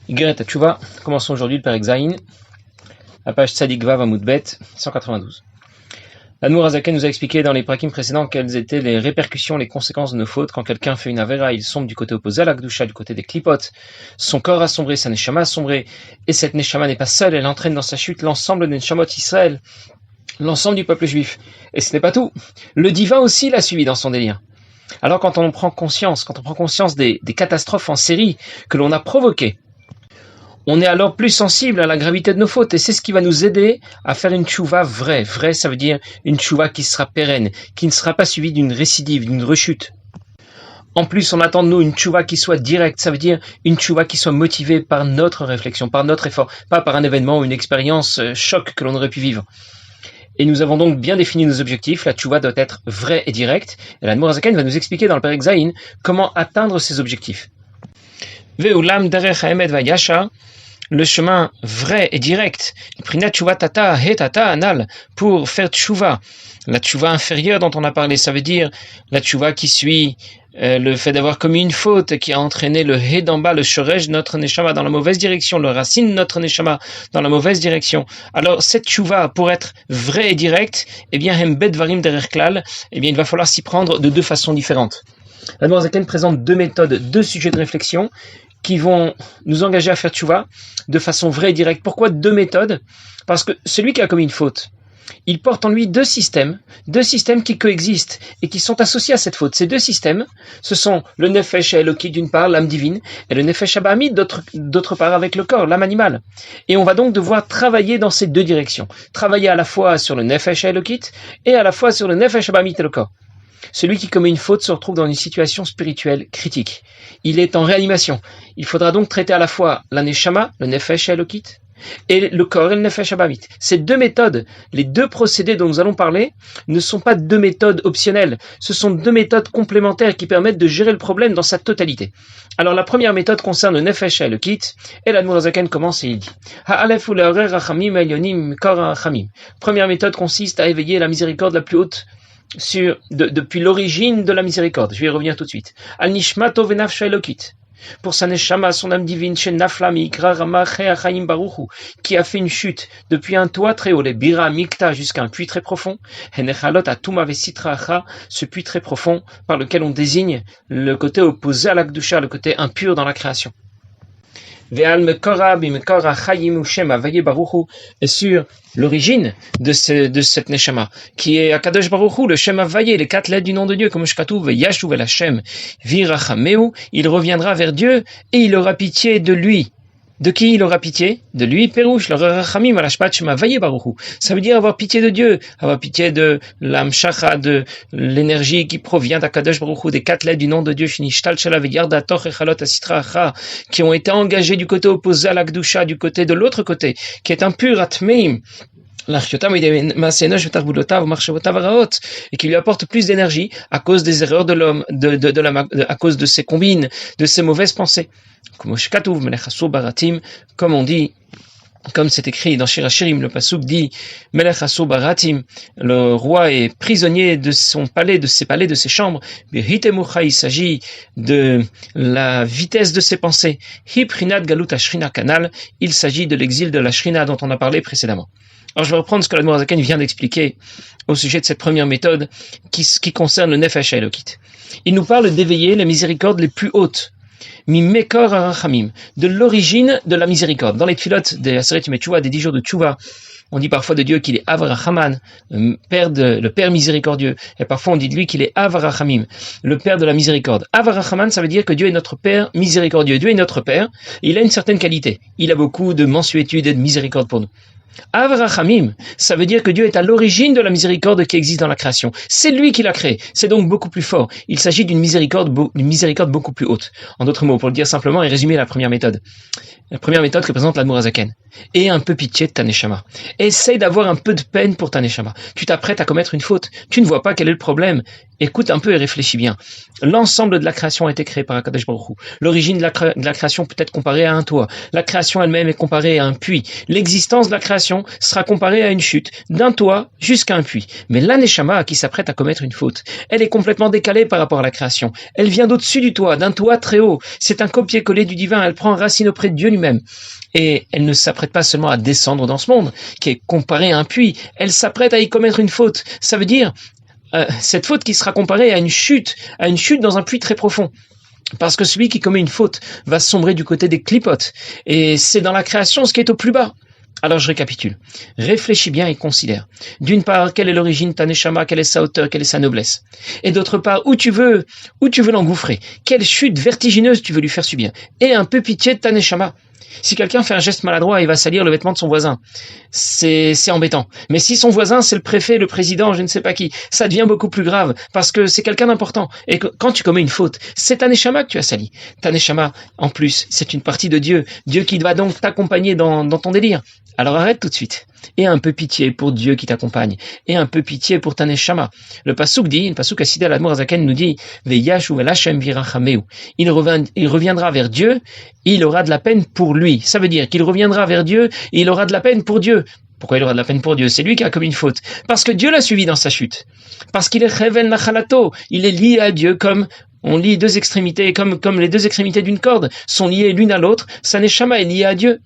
Igeret Tchouva, commençons aujourd'hui le Perek Zayin, à page Tzadik Vav Amud Bet, 192. L'Admour Hazaken nous a expliqué dans les prakim précédents quelles étaient les répercussions, les conséquences de nos fautes. Quand quelqu'un fait une avera, il sombre du côté opposé à la Gdusha, du côté des klipotes. Son corps a sombré, sa neshama a sombré, et cette neshama n'est pas seule, elle entraîne dans sa chute l'ensemble des neshamot Israël, l'ensemble du peuple juif. Et ce n'est pas tout. Le divin aussi l'a suivi dans son délire. Alors quand on prend conscience des catastrophes en série que l'on a provoquées, on est alors plus sensible à la gravité de nos fautes, et c'est ce qui va nous aider à faire une tchouva vraie. Vraie, ça veut dire une tchouva qui sera pérenne, qui ne sera pas suivie d'une récidive, d'une rechute. En plus, on attend de nous une tchouva qui soit directe, ça veut dire une tchouva qui soit motivée par notre réflexion, par notre effort, pas par un événement ou une expérience choc que l'on aurait pu vivre. Et nous avons donc bien défini nos objectifs. La tchouva doit être vraie et directe. Et l'Admour Hazaken va nous expliquer dans le Perek Zayin comment atteindre ces objectifs. Ve'ulam derech ha'emet va'yasha, le chemin vrai et direct, pour faire tchouva. La tchouva inférieure dont on a parlé, ça veut dire la tchouva qui suit le fait d'avoir commis une faute, qui a entraîné le hé d'en bas, le shorej, notre neshama dans la mauvaise direction, le racine, notre neshama dans la mauvaise direction. Alors cette tchouva, pour être vraie et directe, eh bien, il va falloir s'y prendre de deux façons différentes. L'Admour Hazaken présente deux méthodes, deux sujets de réflexion qui vont nous engager à faire tchouva de façon vraie et directe. Pourquoi deux méthodes ? Parce que celui qui a commis une faute, il porte en lui deux systèmes qui coexistent et qui sont associés à cette faute. Ces deux systèmes, ce sont le nefesh Eloki d'une part, l'âme divine, et le nefesh Abahamid d'autre part avec le corps, l'âme animale. Et on va donc devoir travailler dans ces deux directions. Travailler à la fois sur le nefesh Elokit et à la fois sur le nefesh Abahamid et le corps. Celui qui commet une faute se retrouve dans une situation spirituelle critique. Il est en réanimation. Il faudra donc traiter à la fois la neshama, le nefesh Elokit, et le corps et le nefesh Abahamid. Ces deux méthodes, les deux procédés dont nous allons parler, ne sont pas deux méthodes optionnelles. Ce sont deux méthodes complémentaires qui permettent de gérer le problème dans sa totalité. Alors la première méthode concerne le nefesh Elokit, et l'Admour Hazaken commence et il dit Ha'alef u'le'orer rachamim elyonim kor rachamim. Première méthode consiste à éveiller la miséricorde la plus haute depuis l'origine de la miséricorde. Je vais y revenir tout de suite. Al nishmato venafsha elokit. Pour sa neshama, son âme divine, chez Nafla Mikra Rama Chaim Baruchu, qui a fait une chute depuis un toit très haut, les Bira Mikta, jusqu'à un puits très profond, Henechalot Atuma Vesitracha, ce puits très profond par lequel on désigne le côté opposé à l'Akdusha, le côté impur dans la création. Et sur l'origine de cette neshama, qui est Akadosh Baruch Hu, le Shem Havayé, les quatre lettres du nom de Dieu, comme Shkatuv, Yashuv el Hashem, Virachameu, il reviendra vers Dieu et il aura pitié de lui. De qui il aura pitié ? De lui, Perouche, le Rachamim, Alashpat Shem Havayé Baruch Hu. Ça veut dire avoir pitié de Dieu, avoir pitié de l'Amshacha, de l'énergie qui provient d'Akadosh Baruch Hu, des quatre lettres du nom de Dieu, Shinishtal Shalav Yarda Toch Echalot Asitracha, qui ont été engagés du côté opposé à l'Akdusha, du côté de l'autre côté, qui est impur, Atmeim, et qui lui apporte plus d'énergie à cause des erreurs de l'homme, à cause de ses combines, de ses mauvaises pensées. Comme on dit, comme c'est écrit dans Shir Hashirim, le pasuk dit Melech Asur Baratim, le roi est prisonnier de son palais, de ses chambres. Il s'agit de la vitesse de ses pensées. Hiprinat Galut Ashrina Kanal, il s'agit de l'exil de la Shrina dont on a parlé précédemment. Alors je vais reprendre ce que l'Admour Hazaken vient d'expliquer au sujet de cette première méthode qui concerne le Nefesh Elokit. Il nous parle d'éveiller les miséricordes les plus hautes. Mimekor arachamim, de l'origine de la miséricorde. Dans les tfilotes des Aseret Yom Teshuvah, des 10 jours de Teshuvah, on dit parfois de Dieu qu'il est Avrachaman, le Père miséricordieux, et parfois on dit de lui qu'il est Avrachamim, le Père de la miséricorde. Avrachaman, ça veut dire que Dieu est notre Père miséricordieux. Dieu est notre Père, il a une certaine qualité. Il a beaucoup de mansuétude et de miséricorde pour nous. Avrachamim, ça veut dire que Dieu est à l'origine de la miséricorde qui existe dans la création. C'est lui qui l'a créée. C'est donc beaucoup plus fort. Il s'agit d'une miséricorde beaucoup plus haute. En d'autres mots, pour le dire simplement et résumer la première méthode. La première méthode que présente l'Admour Hazaken. Aie un peu pitié de ta neshama. Essaye d'avoir un peu de peine pour ta neshama. Tu t'apprêtes à commettre une faute. Tu ne vois pas quel est le problème. Écoute un peu et réfléchis bien. L'ensemble de la création a été créé par Akadosh Baruch Hu. L'origine de la création peut être comparée à un toit. La création elle-même est comparée à un puits. L'existence de la création sera comparée à une chute, d'un toit jusqu'à un puits. Mais l'Aneshama qui s'apprête à commettre une faute, elle est complètement décalée par rapport à la création. Elle vient d'au-dessus du toit, d'un toit très haut. C'est un copier-coller du divin. Elle prend racine auprès de Dieu lui-même. Et elle ne s'apprête pas seulement à descendre dans ce monde, qui est comparé à un puits. Elle s'apprête à y commettre une faute. Ça veut dire cette faute qui sera comparée à une chute dans un puits très profond. Parce que celui qui commet une faute va sombrer du côté des clipotes. Et c'est dans la création ce qui est au plus bas. Alors je récapitule. Réfléchis bien et considère. D'une part, quelle est l'origine de ta neshama, quelle est sa hauteur, quelle est sa noblesse. Et d'autre part, où tu veux l'engouffrer. Quelle chute vertigineuse tu veux lui faire subir. Et un peu pitié de ta neshama. Si quelqu'un fait un geste maladroit, il va salir le vêtement de son voisin. C'est embêtant. Mais si son voisin, c'est le préfet, le président, je ne sais pas qui, ça devient beaucoup plus grave parce que c'est quelqu'un d'important. Et quand tu commets une faute, c'est ta neshama que tu as sali. Ta neshama, en plus, c'est une partie de Dieu. Dieu qui va donc t'accompagner dans ton délire. Alors arrête tout de suite. Et un peu pitié pour Dieu qui t'accompagne. Et un peu pitié pour ta neshama. Le passouk dit, le passouk Assidé l'Admor Azaken nous dit, Veyashu el Hashem virachameu. Il reviendra vers Dieu, et il aura de la peine pour lui. Ça veut dire qu'il reviendra vers Dieu, et il aura de la peine pour Dieu. Pourquoi il aura de la peine pour Dieu? C'est lui qui a commis une faute. Parce que Dieu l'a suivi dans sa chute. Parce qu'il est Cheven Nachalato. Il est lié à Dieu comme on lie deux extrémités, comme les deux extrémités d'une corde sont liées l'une à l'autre. Sa neshama est liée à Dieu.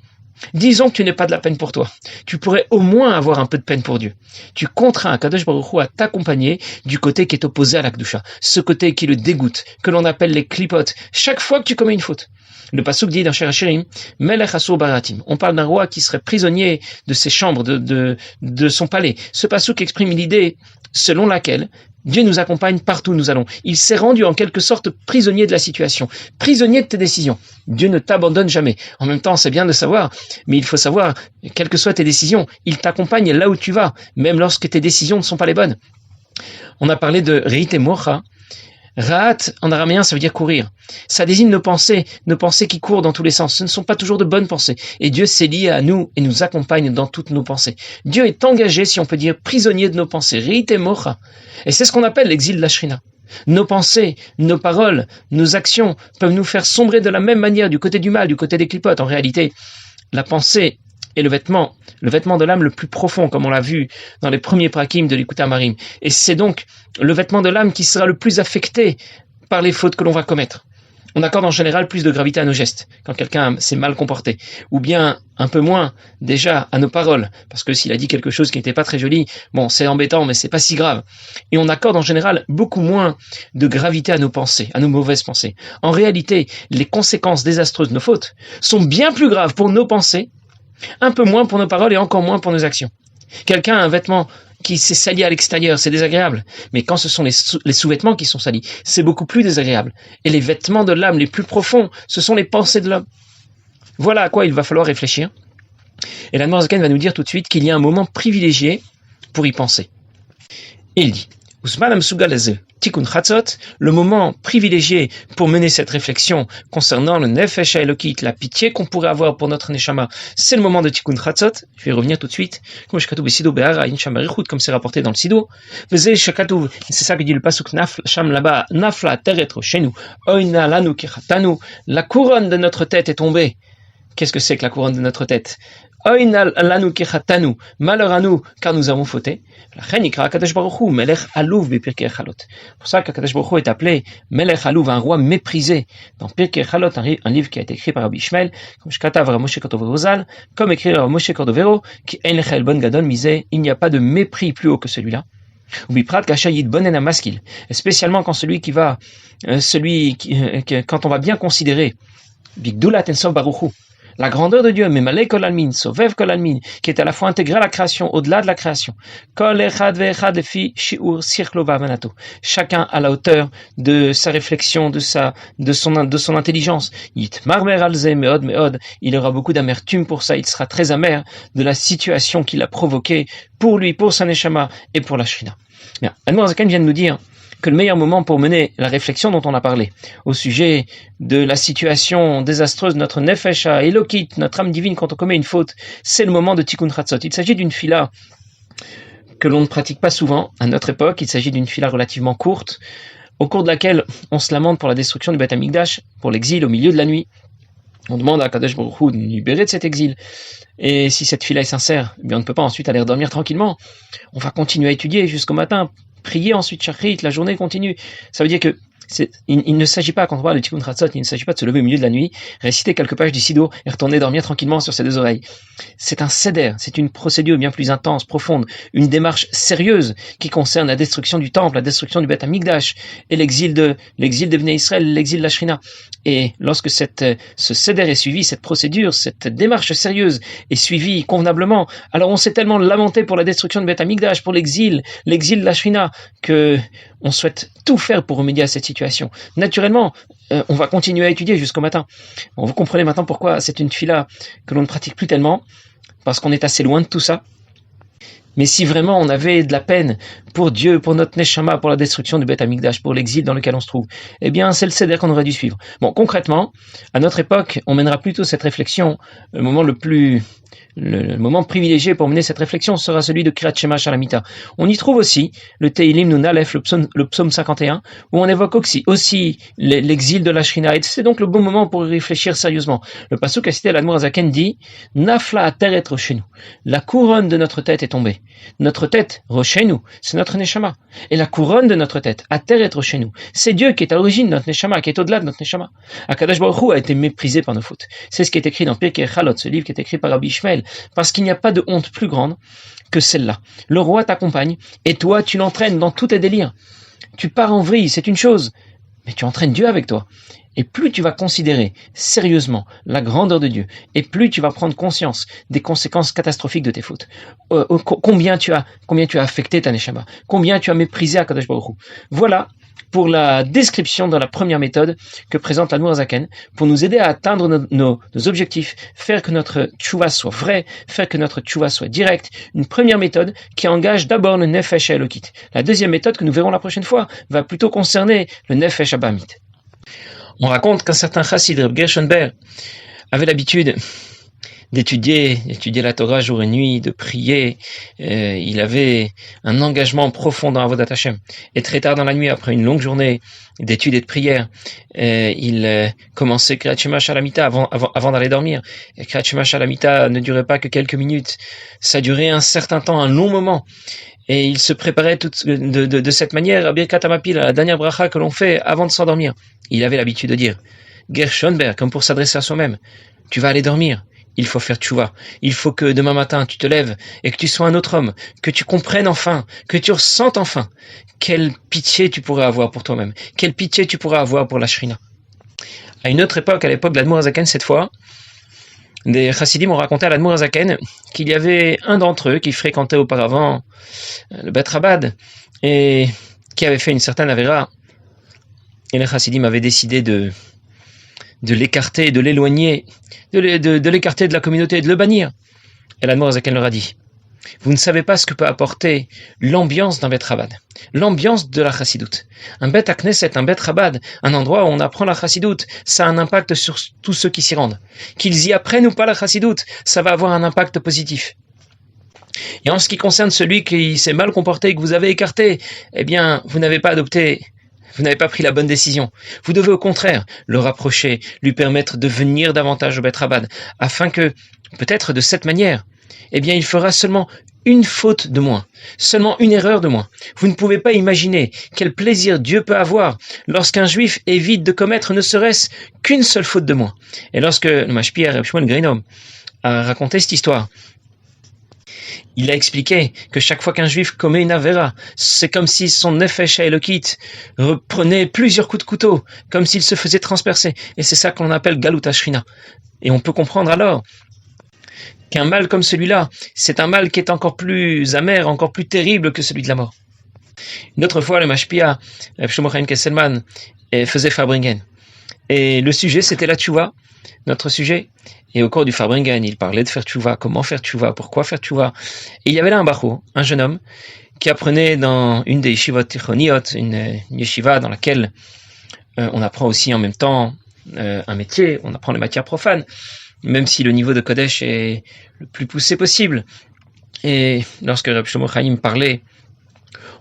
Disons que tu n'es pas de la peine pour toi. Tu pourrais au moins avoir un peu de peine pour Dieu. Tu contrains Akadosh Baruch Hu à t'accompagner du côté qui est opposé à la Kedusha. Ce côté qui le dégoûte, que l'on appelle les clipotes. Chaque fois que tu commets une faute. Le pasuk dit dans Shir Hashirim, Melech Asur Baratim. On parle d'un roi qui serait prisonnier de ses chambres, de son palais. Ce pasuk exprime l'idée selon laquelle Dieu nous accompagne partout où nous allons. Il s'est rendu en quelque sorte prisonnier de la situation, prisonnier de tes décisions. Dieu ne t'abandonne jamais. En même temps, c'est bien de savoir, mais il faut savoir, quelles que soient tes décisions, il t'accompagne là où tu vas, même lorsque tes décisions ne sont pas les bonnes. On a parlé de Reit et Mocha. Ra'at, en araméen, ça veut dire courir. Ça désigne nos pensées qui courent dans tous les sens. Ce ne sont pas toujours de bonnes pensées. Et Dieu s'est lié à nous et nous accompagne dans toutes nos pensées. Dieu est engagé, si on peut dire, prisonnier de nos pensées. Reit et mocha. Et c'est ce qu'on appelle l'exil de la Shrina. Nos pensées, nos paroles, nos actions peuvent nous faire sombrer de la même manière du côté du mal, du côté des clipotes. En réalité, la pensée est le vêtement de l'âme le plus profond, comme on l'a vu dans les premiers prakim de l'Ikuta Marim. Et c'est donc le vêtement de l'âme qui sera le plus affecté par les fautes que l'on va commettre. On accorde en général plus de gravité à nos gestes, quand quelqu'un s'est mal comporté, ou bien un peu moins, déjà, à nos paroles, parce que s'il a dit quelque chose qui n'était pas très joli, bon, c'est embêtant, mais c'est pas si grave. Et on accorde en général beaucoup moins de gravité à nos pensées, à nos mauvaises pensées. En réalité, les conséquences désastreuses de nos fautes sont bien plus graves pour nos pensées, un peu moins pour nos paroles et encore moins pour nos actions. Quelqu'un a un vêtement qui s'est sali à l'extérieur, c'est désagréable. Mais quand ce sont les sous-vêtements qui sont salis, c'est beaucoup plus désagréable. Et les vêtements de l'âme les plus profonds, ce sont les pensées de l'homme. Voilà à quoi il va falloir réfléchir. Et l'Admor Zaken va nous dire tout de suite qu'il y a un moment privilégié pour y penser. Et il dit, Tikkun Chatzot, le moment privilégié pour mener cette réflexion concernant le Nefesh HaElokit, la pitié qu'on pourrait avoir pour notre Neshama, c'est le moment de Tikkun Chatzot. Je vais y revenir tout de suite. Comme c'est rapporté dans le Sido. C'est ça que dit le pasuk Sham là-bas, Nafla Teretro chez nous. Oina lanu kechatanu. La couronne de notre tête est tombée. Qu'est-ce que c'est que la couronne de notre tête? Malheur à nous, car nous avons fauté. Pour ça qu'Akadosh Baruch Hu est appelé Melech Alouv, un roi méprisé. Dans Pirkei Chalot, un livre qui a été écrit par Rabbi Ishmael, comme écrit Rav Moshe Cordovero, il n'y a pas de mépris plus haut que celui-là. Et spécialement quand quand on va bien considérer Bigdulat Ensof Baruch Hu, la grandeur de Dieu, mais Malé Kol Almin, Sovev Kol Almin, qui est à la fois intégré à la création, au-delà de la création. Kol Echad Ve'echad Lefi Shi'ur Sirklo Va'avanato. Chacun à la hauteur de sa réflexion, de son intelligence. Yitmarmer Alze Meod Meod. Il aura beaucoup d'amertume pour ça. Il sera très amer de la situation qu'il a provoquée pour lui, pour sa Neshama et pour la Shrina. Bien. Admor Zaken vient de nous dire que le meilleur moment pour mener la réflexion dont on a parlé, au sujet de la situation désastreuse de notre Nefesh HaElokit, notre âme divine quand on commet une faute, c'est le moment de Tikkun Chatzot. Il s'agit d'une fila que l'on ne pratique pas souvent à notre époque. Il s'agit d'une fila relativement courte, au cours de laquelle on se lamente pour la destruction du Beth Amikdash, pour l'exil au milieu de la nuit. On demande à Kadosh Baruch Hu de nous libérer de cet exil. Et si cette fila est sincère, eh bien on ne peut pas ensuite aller dormir tranquillement. On va continuer à étudier jusqu'au matin, prier ensuite Shachrit, la journée continue. Ça veut dire que il ne s'agit pas, quand on voit le Tikkun Chatzot, il ne s'agit pas de se lever au milieu de la nuit, réciter quelques pages du Sido et retourner dormir tranquillement sur ses deux oreilles. C'est un seder, c'est une procédure bien plus intense, profonde, une démarche sérieuse qui concerne la destruction du temple, la destruction du Beth Amikdash et l'exil de Bnei Israël, l'exil de la Shrina. Et lorsque ce seder est suivi, cette procédure, cette démarche sérieuse est suivie convenablement, alors on s'est tellement lamenté pour la destruction du Beth Amikdash, pour l'exil de la Shrina, que on souhaite tout faire pour remédier à cette situation. Naturellement, on va continuer à étudier jusqu'au matin. Bon, vous comprenez maintenant pourquoi c'est une fila que l'on ne pratique plus tellement, parce qu'on est assez loin de tout ça. Mais si vraiment on avait de la peine pour Dieu, pour notre Neshama, pour la destruction du Beth Amikdash, pour l'exil dans lequel on se trouve, eh bien c'est le Seder qu'on aurait dû suivre. Bon, concrètement, à notre époque, on mènera plutôt cette réflexion, le moment privilégié pour mener cette réflexion sera celui de Kriyat Shema Shalamita. On y trouve aussi le Teilim Nun Aleph, le psaume 51, où on évoque aussi l'exil de la Shrina. Et c'est donc le bon moment pour y réfléchir sérieusement. Le pasuk à cité l'Admour Azaken dit « Nafla ater et roshenu » La couronne de notre tête est tombée. Notre tête, roshenu, c'est notre Neshama. Et la couronne de notre tête, ater et roshenu, c'est Dieu qui est à l'origine de notre Neshama, qui est au-delà de notre Neshama. Akadosh Baruch Hu a été méprisé par nos fautes. C'est ce qui est écrit dans Pirkei Chalot, ce livre qui est écrit par Rabbi Ishmael, parce qu'il n'y a pas de honte plus grande que celle-là. Le roi t'accompagne, et toi, tu l'entraînes dans tous tes délires. Tu pars en vrille, c'est une chose, mais tu entraînes Dieu avec toi. Et plus tu vas considérer sérieusement la grandeur de Dieu, et plus tu vas prendre conscience des conséquences catastrophiques de tes fautes. Combien tu as affecté ta Neshama, combien tu as méprisé Akadosh Baruch Hu. Voilà pour la description dans la première méthode que présente l'Admour Zaken, pour nous aider à atteindre nos objectifs, faire que notre tchouva soit vrai, faire que notre tchouva soit direct. Une première méthode qui engage d'abord le Nefesh Elokit. La deuxième méthode que nous verrons la prochaine fois va plutôt concerner le Nefesh Abamit. On raconte qu'un certain chassid, Reb Gershon Ber, avait l'habitude d'étudier la Torah jour et nuit, de prier. Il avait un engagement profond dans Avodat Hashem. Et très tard dans la nuit, après une longue journée d'études et de prière, il commençait Kriyat Shema Shalamita avant d'aller dormir. Et Kriyat Shema Shalamita ne durait pas que quelques minutes. Ça durait un certain temps, un long moment. Et il se préparait de cette manière à Birkat Hamapil, la dernière bracha que l'on fait avant de s'endormir. Il avait l'habitude de dire, Gershon Ber, comme pour s'adresser à soi-même, tu vas aller dormir. Il faut faire tchouva. Il faut que demain matin tu te lèves et que tu sois un autre homme, que tu comprennes enfin, que tu ressentes enfin quelle pitié tu pourrais avoir pour toi-même, quelle pitié tu pourrais avoir pour la Shrina. À une autre époque, à l'époque de l'Admour Hazaken cette fois, des chassidim ont raconté à l'Admour Hazaken qu'il y avait un d'entre eux qui fréquentait auparavant le Bet Rabad et qui avait fait une certaine avéra. Et les chassidim avaient décidé de l'écarter, de l'éloigner, de l'écarter de la communauté, de le bannir. Et l'Admour Hazaken leur a dit, vous ne savez pas ce que peut apporter l'ambiance d'un Bet Rabad, l'ambiance de la chassidoute. Un Bet Knesset, un Bet Rabad, un endroit où on apprend la chassidoute, ça a un impact sur tous ceux qui s'y rendent. Qu'ils y apprennent ou pas la chassidoute, ça va avoir un impact positif. Et en ce qui concerne celui qui s'est mal comporté et que vous avez écarté, eh bien, vous n'avez pas pris la bonne décision. Vous devez au contraire le rapprocher, lui permettre de venir davantage au Bet Rabad, afin que, peut-être de cette manière, eh bien, il fera seulement une faute de moins, seulement une erreur de moins. Vous ne pouvez pas imaginer quel plaisir Dieu peut avoir lorsqu'un juif évite de commettre ne serait-ce qu'une seule faute de moins. Et lorsque le Mashpia Reb Shmuel Greenom a raconté cette histoire, il a expliqué que chaque fois qu'un juif commet une avéra, c'est comme si son nefesh elokit reprenait plusieurs coups de couteau, comme s'il se faisait transpercer. Et c'est ça qu'on appelle galut hashrina. Et on peut comprendre alors qu'un mal comme celui-là, c'est un mal qui est encore plus amer, encore plus terrible que celui de la mort. Une autre fois, le Mashpia, Shlomo Chaim Kesselman, faisait Farbringen. Et le sujet, c'était la tchouva, notre sujet. Et au cours du Farbringen, il parlait de faire tchouva, comment faire tchouva, pourquoi faire tchouva. Et il y avait là un bachou, un jeune homme, qui apprenait dans une des yeshivot tichoniot, une yeshiva dans laquelle on apprend aussi en même temps un métier, on apprend les matières profanes, même si le niveau de Kodesh est le plus poussé possible. Et lorsque Reb Shlomo Chaim parlait,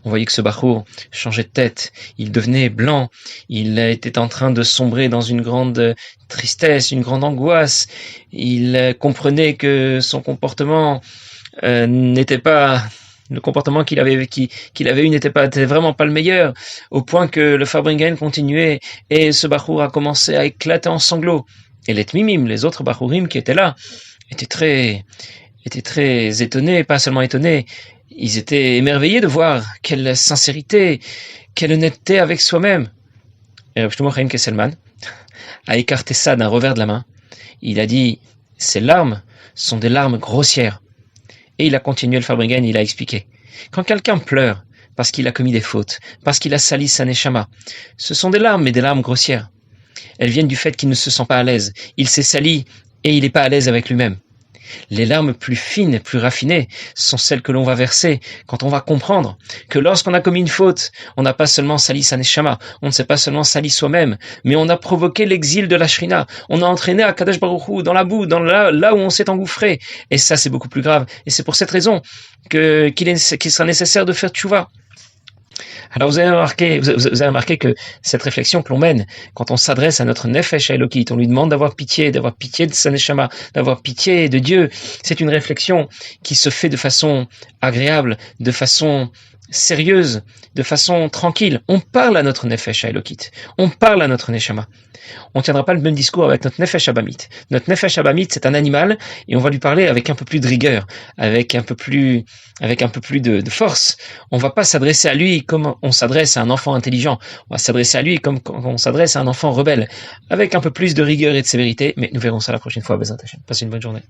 on voyait que ce Bachour changeait de tête, il devenait blanc, il était en train de sombrer dans une grande tristesse, une grande angoisse, il comprenait que son comportement n'était pas... Le comportement qu'il avait eu n'était vraiment pas le meilleur, au point que le Farbringen continuait et ce Bachour a commencé à éclater en sanglots. Et les Tmimim, les autres Bachourim qui étaient là, étaient très étonnés, pas seulement étonnés, ils étaient émerveillés de voir quelle sincérité, quelle honnêteté avec soi-même. Et Rav Shlomo Chaim Kesselman a écarté ça d'un revers de la main. Il a dit, ces larmes sont des larmes grossières. Et il a continué le Farbringen, il a expliqué. Quand quelqu'un pleure parce qu'il a commis des fautes, parce qu'il a sali sa neshama, ce sont des larmes, mais des larmes grossières. Elles viennent du fait qu'il ne se sent pas à l'aise. Il s'est sali et il n'est pas à l'aise avec lui-même. Les larmes plus fines, plus raffinées, sont celles que l'on va verser quand on va comprendre que lorsqu'on a commis une faute, on n'a pas seulement sali sa neshama, on ne s'est pas seulement sali soi-même, mais on a provoqué l'exil de la Shrina, on a entraîné Akadosh Baruch Hu dans la boue, là où on s'est engouffré. Et ça, c'est beaucoup plus grave. Et c'est pour cette raison qu'il sera nécessaire de faire tchouva. Alors vous avez remarqué que cette réflexion que l'on mène quand on s'adresse à notre Nefesh Elokit, on lui demande d'avoir pitié de sa Neshama, d'avoir pitié de Dieu, c'est une réflexion qui se fait de façon agréable, de façon sérieuse, de façon tranquille. On parle à notre Nefesh Elokit, on parle à notre Neshama. On ne tiendra pas le même discours avec notre Nefesh Abamit. Notre Nefesh Abamit, c'est un animal, et on va lui parler avec un peu plus de rigueur, avec un peu plus de force. On va pas s'adresser à lui comme on s'adresse à un enfant intelligent. On va s'adresser à lui comme on s'adresse à un enfant rebelle, avec un peu plus de rigueur et de sévérité, mais nous verrons ça la prochaine fois. Passez une bonne journée.